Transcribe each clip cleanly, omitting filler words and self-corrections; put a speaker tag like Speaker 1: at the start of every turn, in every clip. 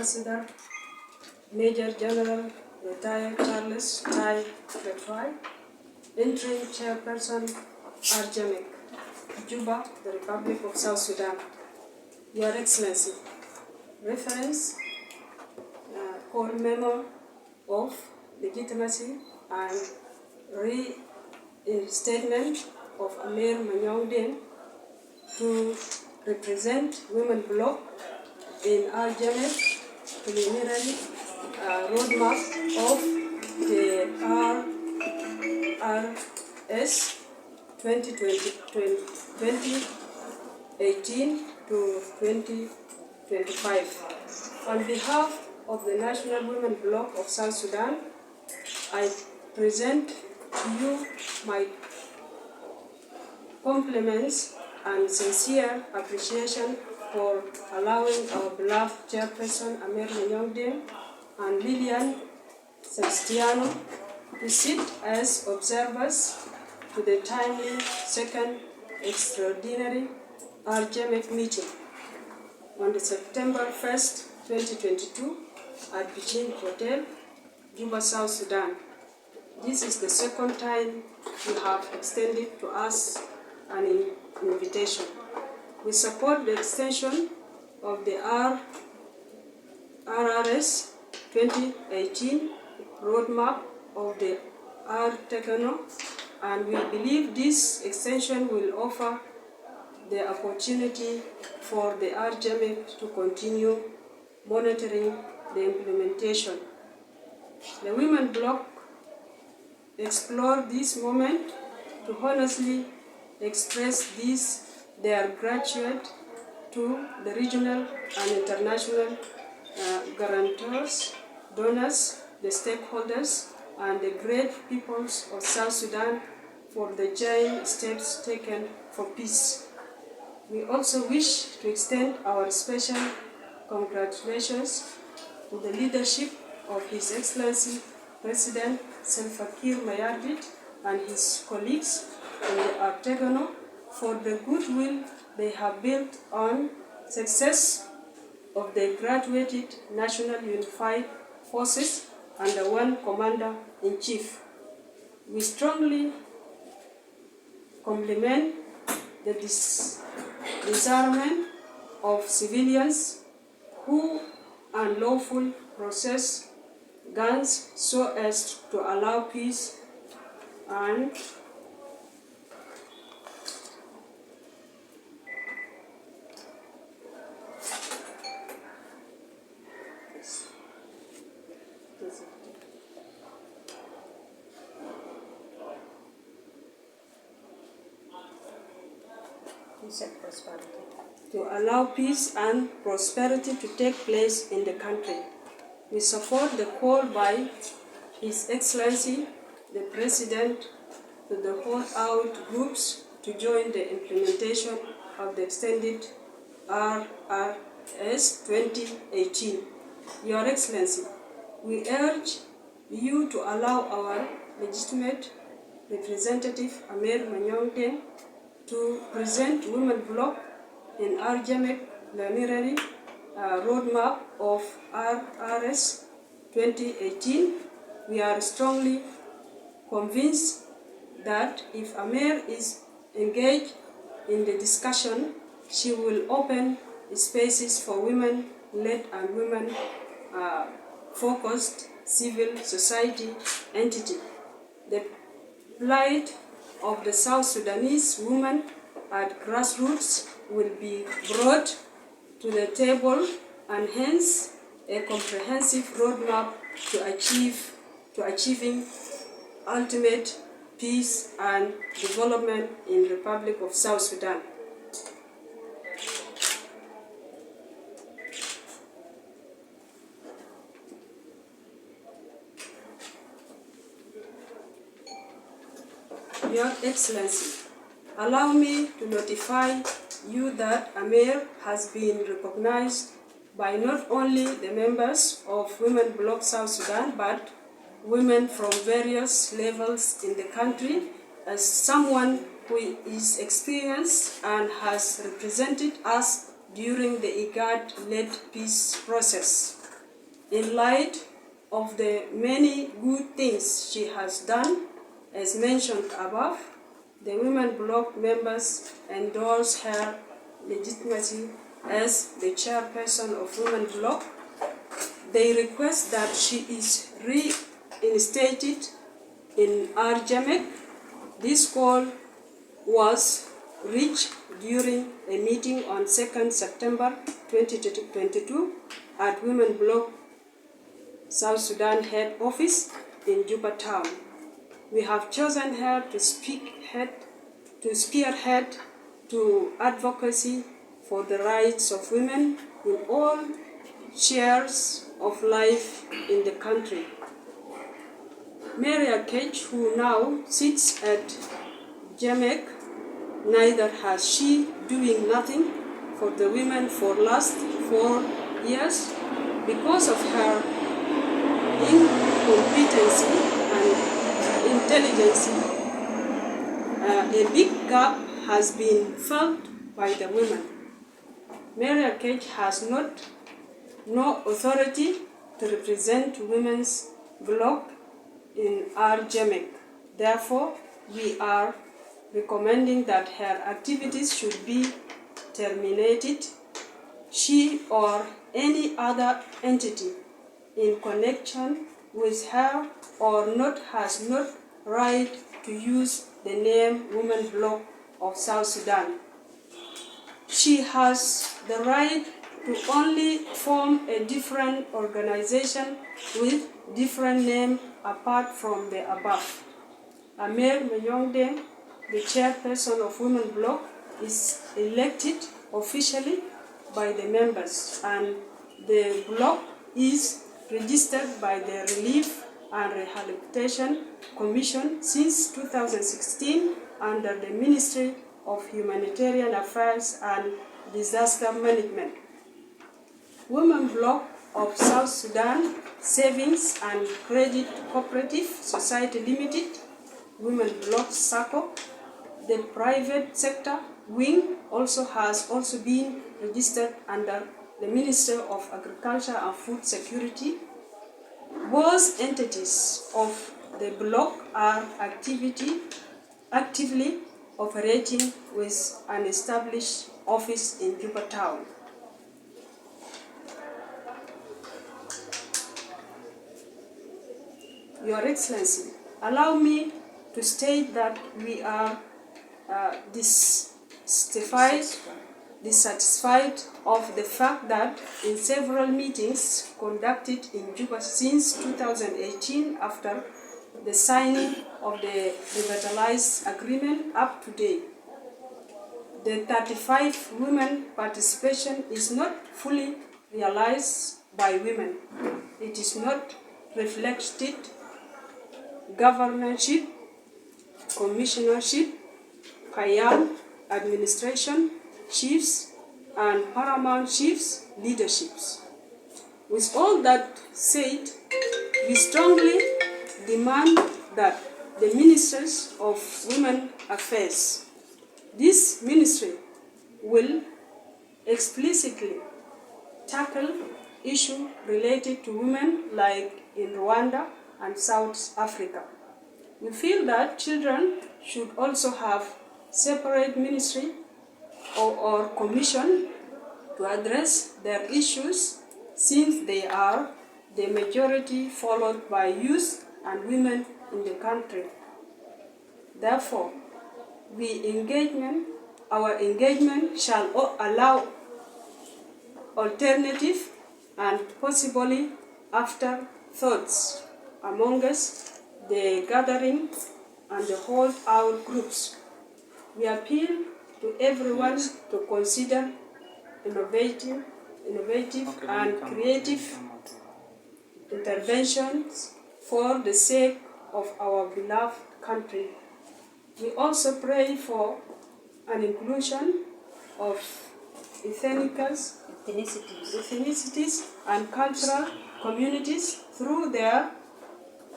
Speaker 1: Ambassador, Major General Retired Charles Tai Retry, Interim Chairperson Arjamek, Juba, the Republic of South Sudan. Your Excellency, reference call memo of legitimacy and reinstatement of Amir Manyongdin to represent Women Bloc in Arjamek preliminary roadmap of the RRS 2018 to 2025. On behalf of the National Women Bloc of South Sudan, I present to you my compliments and sincere appreciation for allowing our beloved Chairperson Amir Manyongdin and Lilian Sebastiano to sit as observers to the timely second extraordinary Arjamek meeting on the September 1st, 2022 at Beijing Hotel, Juba South Sudan. This is the second time you have extended to us an invitation. We support the extension of the RRS 2018 roadmap of the R-Techno, and we believe this extension will offer the opportunity for the Arjamek to continue monitoring the implementation. The Women Bloc explore this moment to honestly express their gratitude to the regional and international guarantors, donors, the stakeholders, and the great peoples of South Sudan for the giant steps taken for peace. We also wish to extend our special congratulations to the leadership of His Excellency President Salva Kiir Mayardit and his colleagues in the Artegono for the goodwill they have built on success of the graduated National Unified Forces under one Commander-in-Chief. We strongly compliment the disarmament of civilians who unlawfully possess guns so as to allow peace and prosperity to take place in the country. We support the call by His Excellency the President to the hold-out groups to join the implementation of the extended RRS 2018. Your Excellency, we urge you to allow our legitimate representative Amir Manyongdin to present Women Bloc in Arjamek preliminary roadmap of RRS 2018. We are strongly convinced that if Amir is engaged in the discussion, she will open spaces for women-led and women-focused civil society entity. The plight of the South Sudanese women at grassroots will be brought to the table, and hence a comprehensive roadmap to achieving ultimate peace and development in the Republic of South Sudan. Your Excellency, allow me to notify you that Amir has been recognized by not only the members of Women Bloc South Sudan, but women from various levels in the country as someone who is experienced and has represented us during the IGAD-led peace process. In light of the many good things she has done, as mentioned above, the Women Bloc members endorse her legitimacy as the chairperson of Women Bloc. They request that she is reinstated in RJMEC. This goal was reached during a meeting on 2nd September 2022 at Women Bloc South Sudan head office in Juba town. We have chosen her to spearhead to advocacy for the rights of women in all spheres of life in the country. Maria Cage, who now sits at JAMEC, neither has she doing nothing for the women for last 4 years because of her incompetency and intelligence. A big gap has been felt by the women. Maria Cage has no authority to represent women's bloc in RJMEC. Therefore, we are recommending that her activities should be terminated. She or any other entity in connection with her or not has not right to use the name Women Bloc of South Sudan. She has the right to only form a different organization with different name apart from the above. Amer Manyongdeng, the chairperson of Women Bloc, is elected officially by the members, and the bloc is registered by the Relief and Rehabilitation Commission since 2016 under the Ministry of Humanitarian Affairs and Disaster Management. Women Bloc of South Sudan Savings and Credit Cooperative Society Limited, Women Bloc SACCO, the private sector wing has also been registered under the Ministry of Agriculture and Food Security. Both entities of the bloc are actively operating with an established office in Juba town. Your Excellency, allow me to state that we are dissatisfied of the fact that in several meetings conducted in Juba since 2018 after the signing of the revitalized agreement up to date, the 35 women participation is not fully realized by women. It is not reflected governorship, commissionership, Kayam, administration, chiefs, and paramount chiefs, leaderships. With all that said, we strongly demand that the Ministers of Women Affairs, this ministry will explicitly tackle issues related to women like in Rwanda and South Africa. We feel that children should also have separate ministry or commission to address their issues since they are the majority, followed by youth and women in the country. Therefore, our engagement shall allow alternative and possibly afterthoughts among us, the gathering and the hold-out groups. We appeal to everyone to consider innovative and creative interventions for the sake of our beloved country. We also pray for an inclusion of ethnicities and cultural communities through their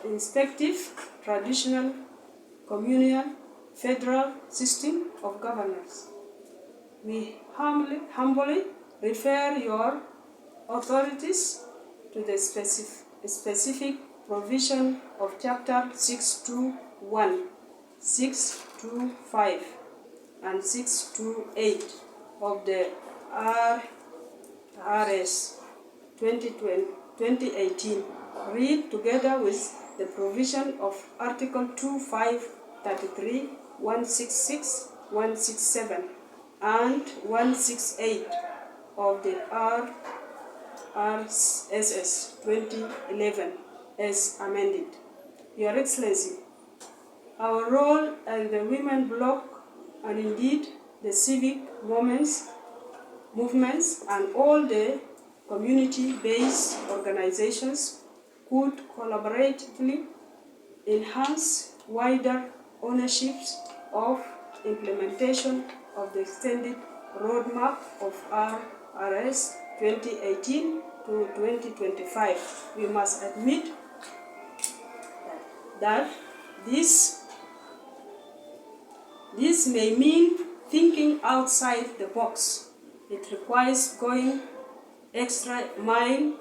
Speaker 1: respective traditional, communal, federal system of governance. We humbly refer your authorities to the specific provision of Chapter 621, 625, and 628 of the RS 2018, read together with the provision of Article 2533, 166, 167, and 168 of the RSS 2011 as amended. Your Excellency, our role as the Women Bloc, and indeed the civic movements and all the community-based organizations could collaboratively enhance wider ownerships of implementation of the extended roadmap of RS 2018 to 2025. We must admit that this may mean thinking outside the box. It requires going extra mile